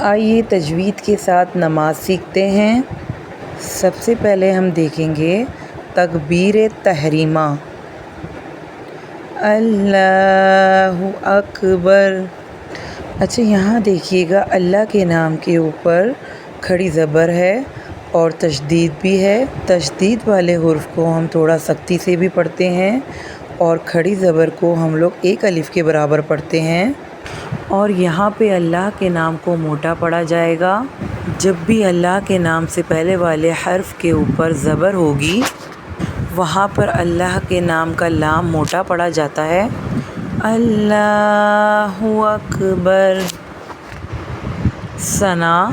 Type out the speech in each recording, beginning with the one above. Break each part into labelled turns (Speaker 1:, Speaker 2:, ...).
Speaker 1: آئیے تجوید کے ساتھ نماز سیکھتے ہیں۔ سب سے پہلے ہم دیکھیں گے تکبیر تحریمہ۔ اللہ اکبر۔ اچھا یہاں دیکھیے گا اللہ کے نام کے اوپر کھڑی زبر ہے اور تشدید بھی ہے۔ تشدید والے حرف کو ہم تھوڑا سختی سے بھی پڑھتے ہیں اور کھڑی زبر کو ہم لوگ ایک الف کے برابر پڑھتے ہیں۔ اور یہاں پہ اللہ کے نام کو موٹا پڑھا جائے گا۔ جب بھی اللہ کے نام سے پہلے والے حرف کے اوپر زبر ہوگی وہاں پر اللہ کے نام کا لام موٹا پڑھا جاتا ہے۔ اللہ اکبر۔ ثنا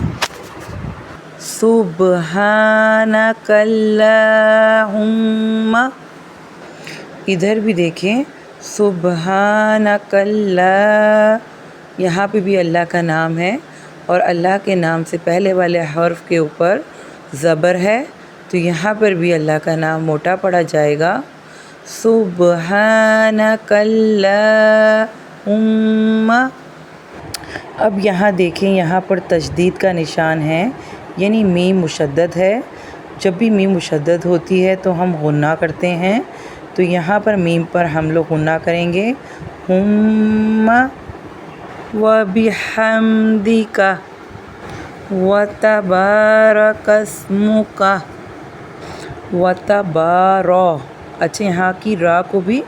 Speaker 1: سبحانک اللہم۔ ادھر بھی دیکھیں سبحانک اللہ، یہاں پہ بھی اللہ کا نام ہے اور اللہ کے نام سے پہلے والے حرف کے اوپر زبر ہے تو یہاں پر بھی اللہ کا نام موٹا پڑھا جائے گا۔ سبحانک اللہم۔ اب یہاں دیکھیں یہاں پر تشدید کا نشان ہے یعنی میم مشدد ہے۔ جب بھی میم مشدد ہوتی ہے تو ہم غنہ کرتے ہیں، تو یہاں پر میم پر ہم لوگ غنہ کریں گے۔ ہم وبحمدک وتبارک اسمک وتبارا۔ اچھا یہاں کی را کو بھی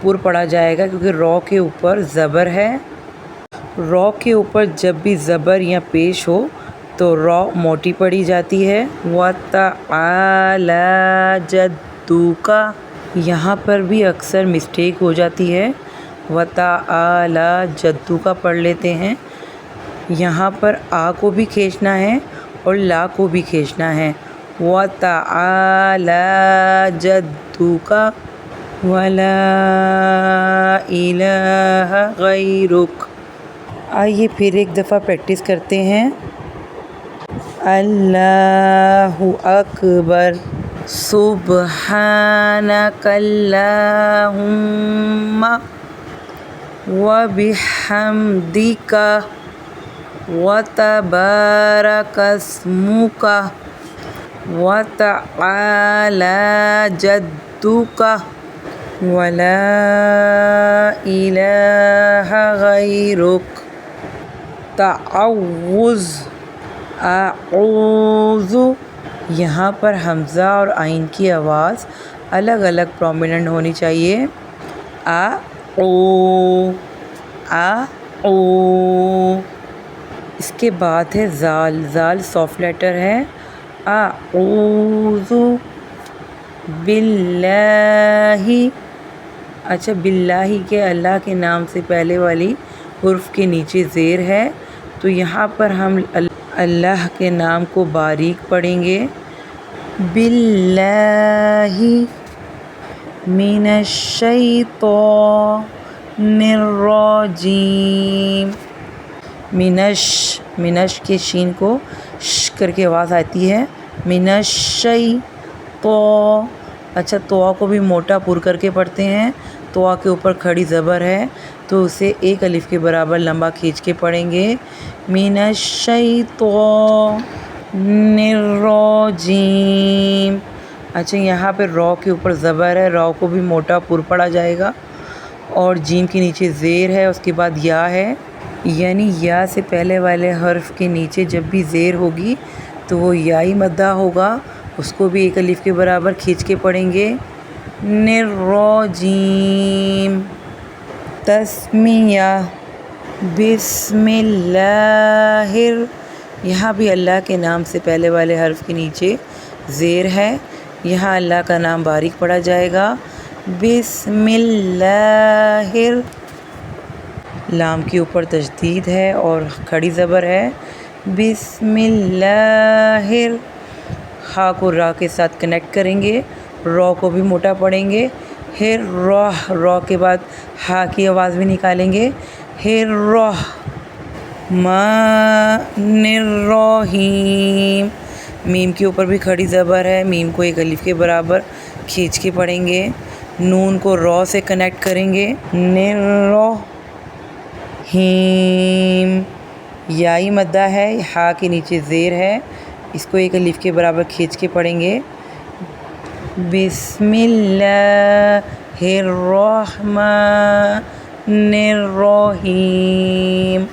Speaker 1: پر پڑھا جائے گا کیونکہ را کے اوپر زبر ہے۔ را کے اوپر جب بھی زبر یا پیش ہو تو را موٹی پڑھی جاتی ہے۔ وتعالی جدک، یہاں پر بھی اکثر مسٹیک ہو جاتی ہے، وتعالی جدک پڑھ لیتے ہیں۔ یہاں پر آ کو بھی کھینچنا ہے اور لا کو بھی کھینچنا ہے۔ وتعالی جدک ولا الہ غیرک۔ آئیے پھر ایک دفعہ پریکٹس کرتے ہیں۔ اللہ اکبر۔ سبحانک اللہم وبحمدک وتبارک اسمک وتعالی جدک ولا الہ غیرک۔ تعوذ اعوذ، یہاں پر حمزہ اور عین کی آواز الگ الگ پرومیننٹ ہونی چاہیے۔ او۔ اس کے بعد ہے زال۔ زال سافٹ لیٹر ہے۔ اعوذ باللہ۔ اچھا باللہ کے اللہ کے نام سے پہلے والی حرف کے نیچے زیر ہے تو یہاں پر ہم اللہ کے نام کو باریک پڑھیں گے۔ باللہ من الشیطان الرجیم۔ منش کے شین کو ش کر کے آواز آتی ہے۔ من الشیطان۔ اچھا طا کو بھی موٹا پر کر کے پڑھتے ہیں، طا کے اوپر کھڑی زبر ہے تو اسے ایک الف کے برابر لمبا کھینچ کے پڑھیں گے۔ من الشیطان الرجیم۔ اچھا یہاں پہ را کے اوپر زبر ہے، را کو بھی موٹا پر پڑھا جائے گا اور جیم کے نیچے زیر ہے، اس کے بعد یا ہے، یعنی یا سے پہلے والے حرف کے نیچے جب بھی زیر ہوگی تو وہ یائی مدہ ہوگا، اس کو بھی ایک الف کے برابر کھینچ کے پڑھیں گے۔ الرجیم۔ تسمیہ بسم اللہ۔ یہاں بھی اللہ کے نام سے پہلے والے حرف کے نیچے زیر ہے، یہاں اللہ کا نام باریک پڑھا جائے گا۔ بسم اللہ۔ لام کے اوپر تشدید ہے اور کھڑی زبر ہے۔ بسم اللہ۔ ہا کو را کے ساتھ کنیکٹ کریں گے، را کو بھی موٹا پڑھیں گے۔ را کے بعد ہا کی آواز بھی نکالیں گے۔ الرحمن الرحیم۔ میم کے اوپر بھی کھڑی زبر ہے، میم کو ایک الف کے برابر کھینچ کے پڑھیں گے۔ نون کو را سے کنیکٹ کریں گے۔ الرحیم۔ یائی مدہ ہے، ہا کے نیچے زیر ہے، اس کو ایک الف کے برابر کھینچ کے پڑھیں گے. بسم اللہ الرحمن الرحیم.